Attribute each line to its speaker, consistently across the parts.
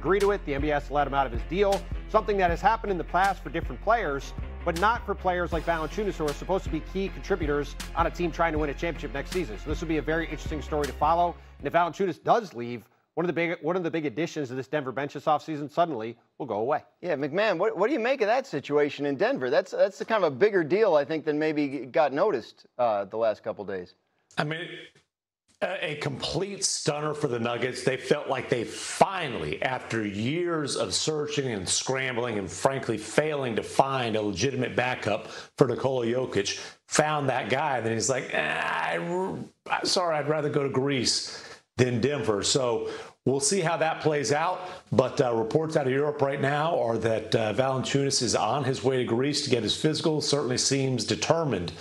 Speaker 1: agree to it. The NBA has to let him out of his deal. Something that has happened in the past for different players, but not for players like Valanciunas, who are supposed to be key contributors on a team trying to win a championship next season. So this will be a very interesting story to follow. And if Valanciunas does leave, one of the big additions to this Denver bench this offseason suddenly will go away.
Speaker 2: Yeah, McMahon, what do you make of that situation in Denver? That's the kind of a bigger deal, I think, than maybe got noticed the last couple days.
Speaker 3: I mean, a complete stunner for the Nuggets. They felt like they finally, after years of searching and scrambling and frankly failing to find a legitimate backup for Nikola Jokic, found that guy. And then he's like, sorry, I'd rather go to Greece than Denver. So we'll see how that plays out. But reports out of Europe right now are that Valanciunas is on his way to Greece to get his physical. Certainly seems determined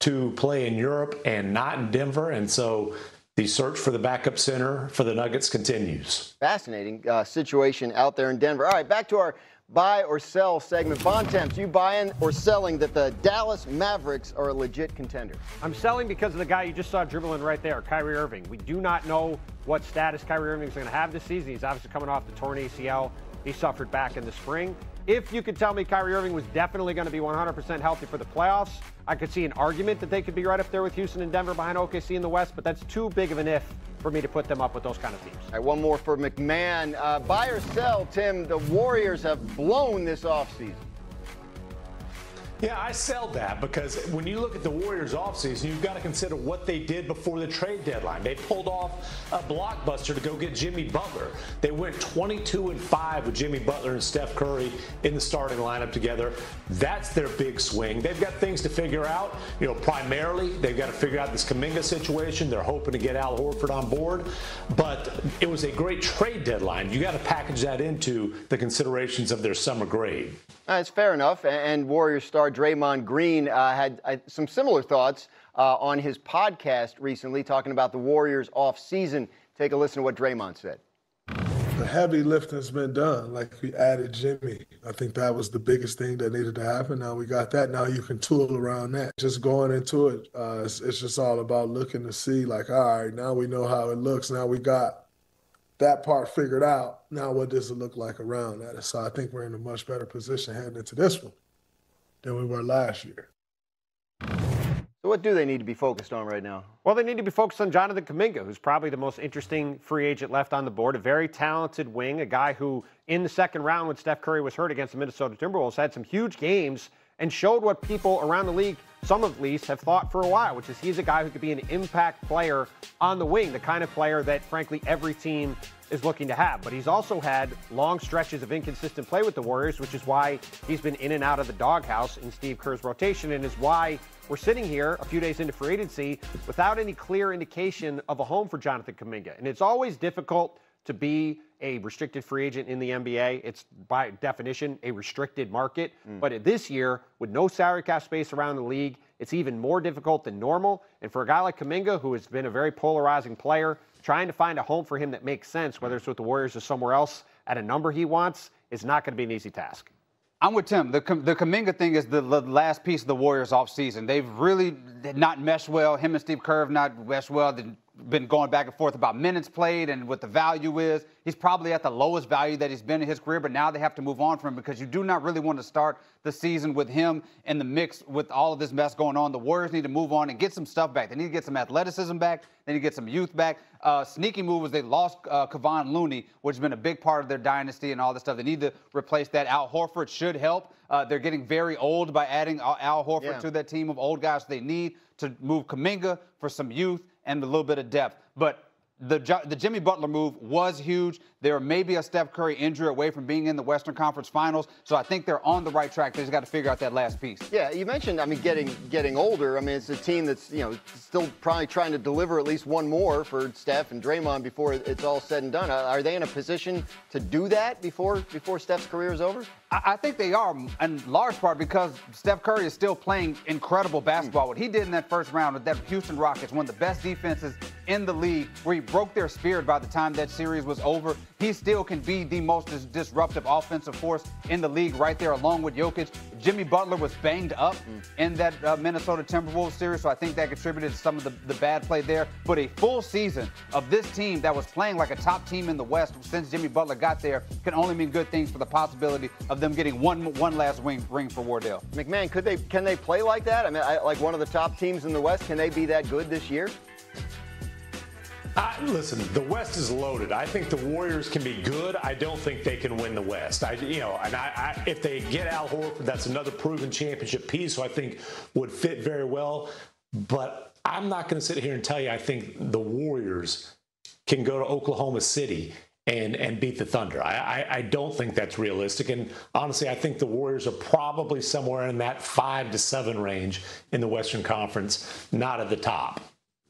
Speaker 3: to play in Europe and not in Denver. And so the search for the backup center for the Nuggets continues.
Speaker 2: Fascinating situation out there in Denver. All right, back to our buy or sell segment. Bontemps, you buying or selling that the Dallas Mavericks are a legit contender?
Speaker 1: I'm selling because of the guy you just saw dribbling right there, Kyrie Irving. We do not know what status Kyrie Irving is going to have this season. He's obviously coming off the torn ACL he suffered back in the spring. If you could tell me Kyrie Irving was definitely going to be 100% healthy for the playoffs, I could see an argument that they could be right up there with Houston and Denver behind OKC in the West, but that's too big of an if for me to put them up with those kind of teams.
Speaker 2: All right, one more for McMahon. Buy or sell, Tim, the Warriors have blown this offseason.
Speaker 3: Yeah, I sell that because when you look at the Warriors offseason, you've got to consider what they did before the trade deadline. They pulled off a blockbuster to go get Jimmy Butler. They went 22-5 with Jimmy Butler and Steph Curry in the starting lineup together. That's their big swing. They've got things to figure out. Primarily, they've got to figure out this Kuminga situation. They're hoping to get Al Horford on board. But it was a great trade deadline. You got to package that into the considerations of their summer grade.
Speaker 2: That's fair enough. And Warriors star Draymond Green had some similar thoughts on his podcast recently, talking about the Warriors off-season. Take a listen to what Draymond said.
Speaker 4: The heavy lifting's been done. Like, we added Jimmy. I think that was the biggest thing that needed to happen. Now we got that. Now you can tool around that. Just going into it, it's just all about looking to see, like, all right, now we know how it looks. Now we got that part figured out. Now what does it look like around that? So I think we're in a much better position heading into this one than we were last year.
Speaker 2: So what do they need to be focused on right now?
Speaker 1: Well, they need to be focused on Jonathan Kuminga, who's probably the most interesting free agent left on the board. A very talented wing, a guy who in the second round when Steph Curry was hurt against the Minnesota Timberwolves had some huge games and showed what people around the league, some at least, have thought for a while, which is he's a guy who could be an impact player on the wing, the kind of player that, frankly, every team is looking to have. But he's also had long stretches of inconsistent play with the Warriors, which is why he's been in and out of the doghouse in Steve Kerr's rotation, and is why we're sitting here a few days into free agency without any clear indication of a home for Jonathan Kuminga. And it's always difficult to be a restricted free agent in the NBA. It's by definition a restricted market. But this year, with no salary cap space around the league, it's even more difficult than normal. And for a guy like Kuminga, who has been a very polarizing player, trying to find a home for him that makes sense, whether it's with the Warriors or somewhere else at a number he wants, is not going to be an easy task.
Speaker 5: I'm with Tim. The Kuminga thing is the last piece of the Warriors offseason. They've really not meshed well. Him and Steve Kerr have not meshed well. They've been going back and forth about minutes played and what the value is. He's probably at the lowest value that he's been in his career, but now they have to move on from him because you do not really want to start the season with him in the mix with all of this mess going on. The Warriors need to move on and get some stuff back. They need to get some athleticism back. They need to get some youth back. Sneaky move was they lost Kevon Looney, which has been a big part of their dynasty and all this stuff. They need to replace that. Al Horford should help. They're getting very old by adding Al Horford to that team of old guys they need to move Kuminga for some youth and a little bit of depth. But the Jimmy Butler move was huge. They're maybe a Steph Curry injury away from being in the Western Conference Finals. So I think they're on the right track. They just got to figure out that last piece.
Speaker 2: Yeah, you mentioned, getting older. It's a team that's, still probably trying to deliver at least one more for Steph and Draymond before it's all said and done. Are they in a position to do that before Steph's career is over?
Speaker 5: I think they are, in large part because Steph Curry is still playing incredible basketball. What he did in that first round with that Houston Rockets, one of the best defenses in the league where he broke their spirit by the time that series was over. He still can be the most disruptive offensive force in the league right there along with Jokic. Jimmy Butler was banged up in that Minnesota Timberwolves series, so I think that contributed to some of the bad play there. But a full season of this team that was playing like a top team in the West since Jimmy Butler got there can only mean good things for the possibility of them getting one last ring for Wardell.
Speaker 2: McMahon, can they play like that? I mean, like one of the top teams in the West, can they be that good this year?
Speaker 3: Listen, the West is loaded. I think the Warriors can be good. I don't think they can win the West. If they get Al Horford, that's another proven championship piece who I think would fit very well. But I'm not going to sit here and tell you I think the Warriors can go to Oklahoma City and beat the Thunder. I don't think that's realistic. And honestly, I think the Warriors are probably somewhere in that 5 to 7 range in the Western Conference, not at the top.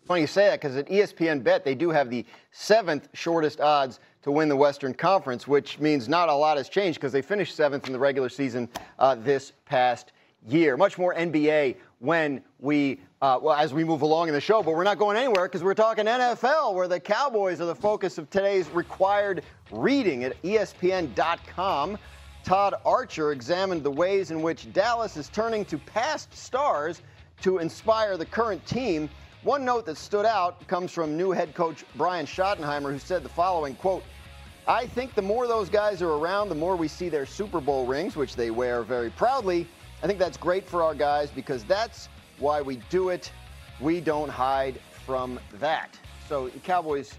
Speaker 2: Funny you say that because at ESPN Bet, they do have the 7th shortest odds to win the Western Conference, which means not a lot has changed because they finished 7th in the regular season this past year. Much more NBA when as we move along in the show, but we're not going anywhere because we're talking NFL, where the Cowboys are the focus of today's required reading at ESPN.com. Todd Archer examined the ways in which Dallas is turning to past stars to inspire the current team. One note that stood out comes from new head coach Brian Schottenheimer, who said the following, quote, "I think the more those guys are around, the more we see their Super Bowl rings, which they wear very proudly. I think that's great for our guys because that's why we do it. We don't hide from that." So, Cowboys,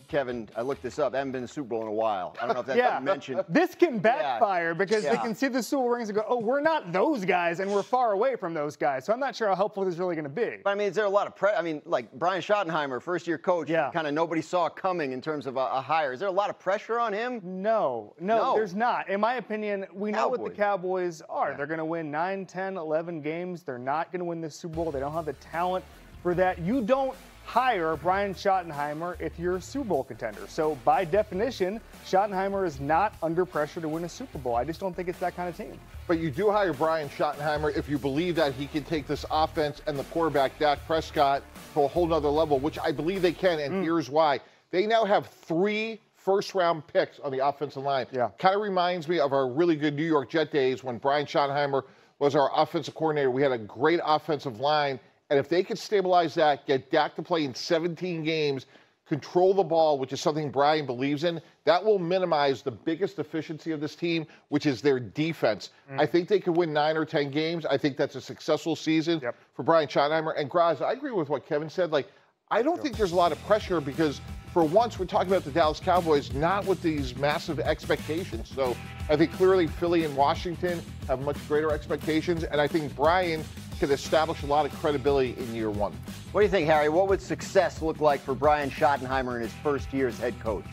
Speaker 2: Kevin, I looked this up. I haven't been to the Super Bowl in a while. I don't know if that's mentioned.
Speaker 6: This can backfire because they can see the Super Bowl rings and go, oh, we're not those guys, and we're far away from those guys. So I'm not sure how helpful this is really going to be.
Speaker 2: But, I mean, is there a lot of pressure? I mean, like Brian Schottenheimer, first-year coach, kind of nobody saw coming in terms of a hire. Is there a lot of pressure on him?
Speaker 6: No, there's not. In my opinion, we know what the Cowboys are. Yeah. They're going to win 9, 10, 11 games. They're not going to win the Super Bowl. They don't have the talent for that. You don't hire Brian Schottenheimer if you're a Super Bowl contender. So by definition, Schottenheimer is not under pressure to win a Super Bowl. I just don't think it's that kind of team.
Speaker 7: But you do hire Brian Schottenheimer if you believe that he can take this offense and the quarterback, Dak Prescott, to a whole nother level, which I believe they can, and here's why. They now have 3 first-round picks on the offensive line. Yeah. Kind of reminds me of our really good New York Jet days when Brian Schottenheimer was our offensive coordinator. We had a great offensive line. And if they could stabilize that, get Dak to play in 17 games, control the ball, which is something Brian believes in, that will minimize the biggest deficiency of this team, which is their defense. I think they could win 9 or 10 games. I think that's a successful season for Brian Schottenheimer. And Graz, I agree with what Kevin said. Like, I don't think there's a lot of pressure because for once we're talking about the Dallas Cowboys, not with these massive expectations. So I think clearly Philly and Washington have much greater expectations. And I think Brian could establish a lot of credibility in year 1.
Speaker 2: What do you think, Harry? What would success look like for Brian Schottenheimer in his first year as head coach?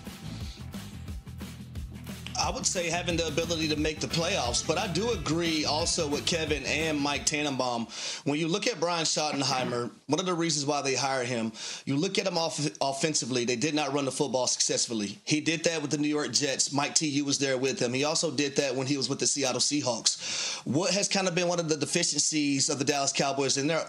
Speaker 8: I would say having the ability to make the playoffs, but I do agree also with Kevin and Mike Tannenbaum. When you look at Brian Schottenheimer, one of the reasons why they hired him, you look at him offensively, they did not run the football successfully. He did that with the New York Jets. Mike T.U. was there with him. He also did that when he was with the Seattle Seahawks. What has kind of been one of the deficiencies of the Dallas Cowboys in their